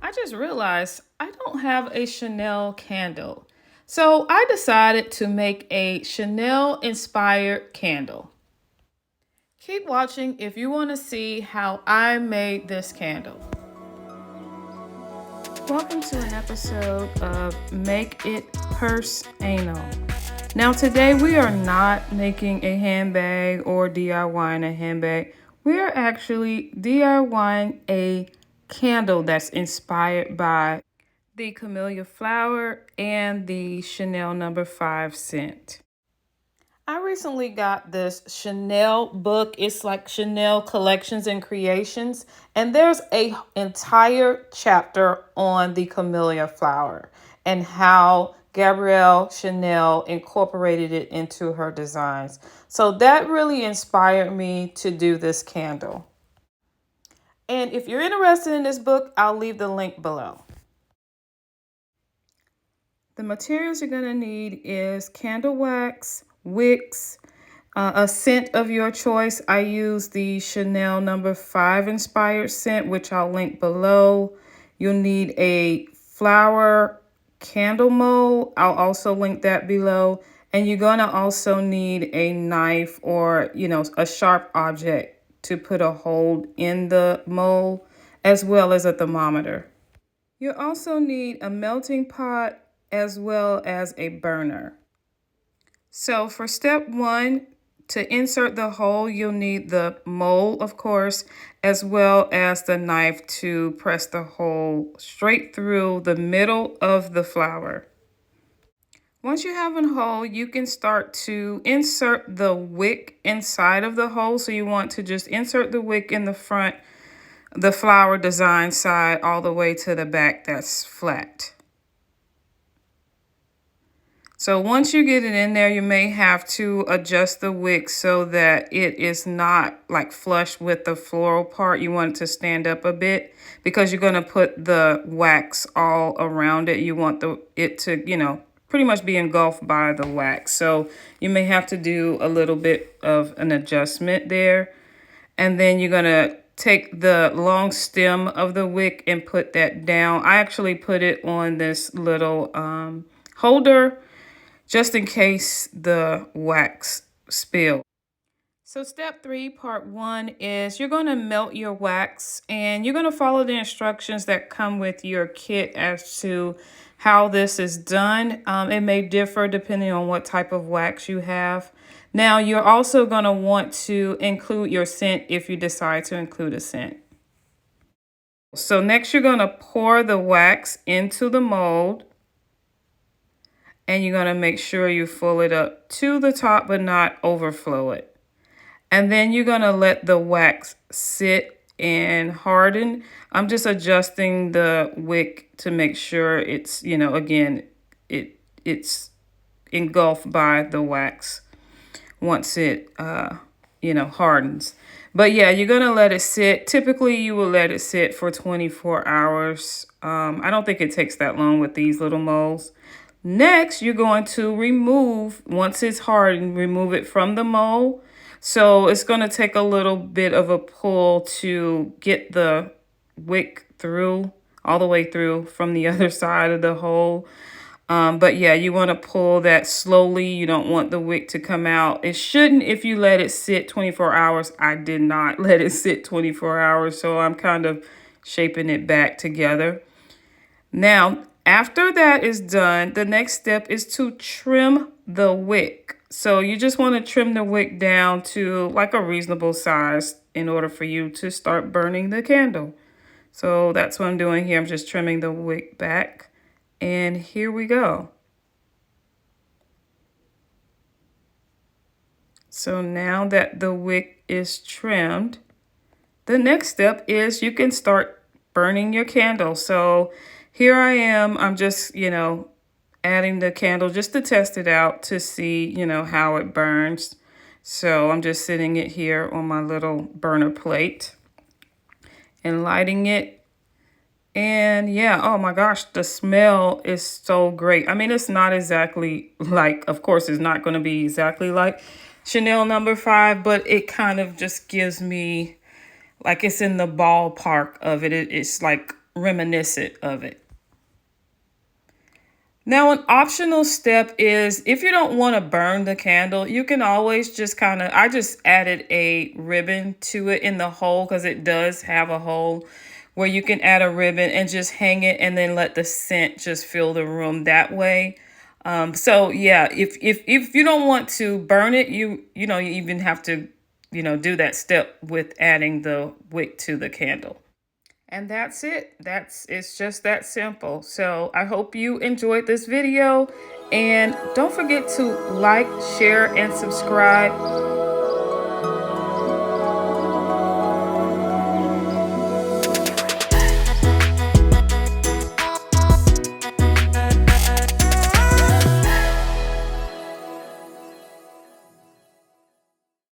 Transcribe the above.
I just realized I don't have a Chanel candle. So I decided to make a Chanel inspired candle. Keep watching if you want to see how I made this candle. Welcome to an episode of Make It Personal. Now today we are not making a handbag or DIYing a handbag. We are actually DIYing a candle that's inspired by the camellia flower and the Chanel No.5 scent. I recently got this Chanel book. It's like Chanel Collections and Creations, and there's a entire chapter on the camellia flower and how Gabrielle Chanel incorporated it into her designs. So that really inspired me to do this candle. And if you're interested in this book, I'll leave the link below. The materials you're going to need is candle wax, wicks, a scent of your choice. I use the Chanel No.5 inspired scent, which I'll link below. You'll need a flower candle mold. I'll also link that below. And you're going to also need a knife or, a sharp object to put a hold in the mold, as well as a thermometer. You also need a melting pot as well as a burner. So for step one, to insert the hole, you'll need the mold, of course, as well as the knife to press the hole straight through the middle of the flower. Once you have a hole, you can start to insert the wick inside of the hole. So you want to just insert the wick in the front, the flower design side, all the way to the back that's flat. So once you get it in there, you may have to adjust the wick so that it is not like flush with the floral part. You want it to stand up a bit because you're going to put the wax all around it. You want it to, pretty much be engulfed by the wax. So you may have to do a little bit of an adjustment there. And then you're going to take the long stem of the wick and put that down. I actually put it on this little holder, just in case the wax spill. So step 3, part 1 is you're going to melt your wax and you're going to follow the instructions that come with your kit as to how this is done. It may differ depending on what type of wax you have. Now you're also going to want to include your scent if you decide to include a scent. So next you're going to pour the wax into the mold. And you're going to make sure you fill it up to the top but not overflow it. And then you're going to let the wax sit and harden. I'm just adjusting the wick to make sure it's, again, it's engulfed by the wax once it, hardens. But yeah, you're going to let it sit. Typically, you will let it sit for 24 hours. I don't think it takes that long with these little molds. Next, you're going to remove, once it's hardened, remove it from the mold. So it's going to take a little bit of a pull to get the wick through, all the way through from the other side of the hole. But yeah, you want to pull that slowly. You don't want the wick to come out. It shouldn't if you let it sit 24 hours. I did not let it sit 24 hours, so I'm kind of shaping it back together. Now, after that is done, the next step is to trim the wick. So you just want to trim the wick down to like a reasonable size in order for you to start burning the candle. So that's what I'm doing here. I'm just trimming the wick back. And here we go. So now that the wick is trimmed, the next step is you can start burning your candle. So here I am, I'm just, adding the candle just to test it out to see, how it burns. So I'm just sitting it here on my little burner plate and lighting it. And yeah, oh my gosh, the smell is so great. I mean, it's not exactly like, of course, it's not going to be exactly like Chanel No.5, but it kind of just gives me, like it's in the ballpark of it. It's like reminiscent of it. Now, an optional step is if you don't want to burn the candle, you can always just I just added a ribbon to it in the hole because it does have a hole where you can add a ribbon and just hang it and then let the scent just fill the room that way. So yeah, if you don't want to burn it, you even have to, do that step with adding the wick to the candle. And that's it. It's just that simple. So I hope you enjoyed this video, and don't forget to like, share, and subscribe.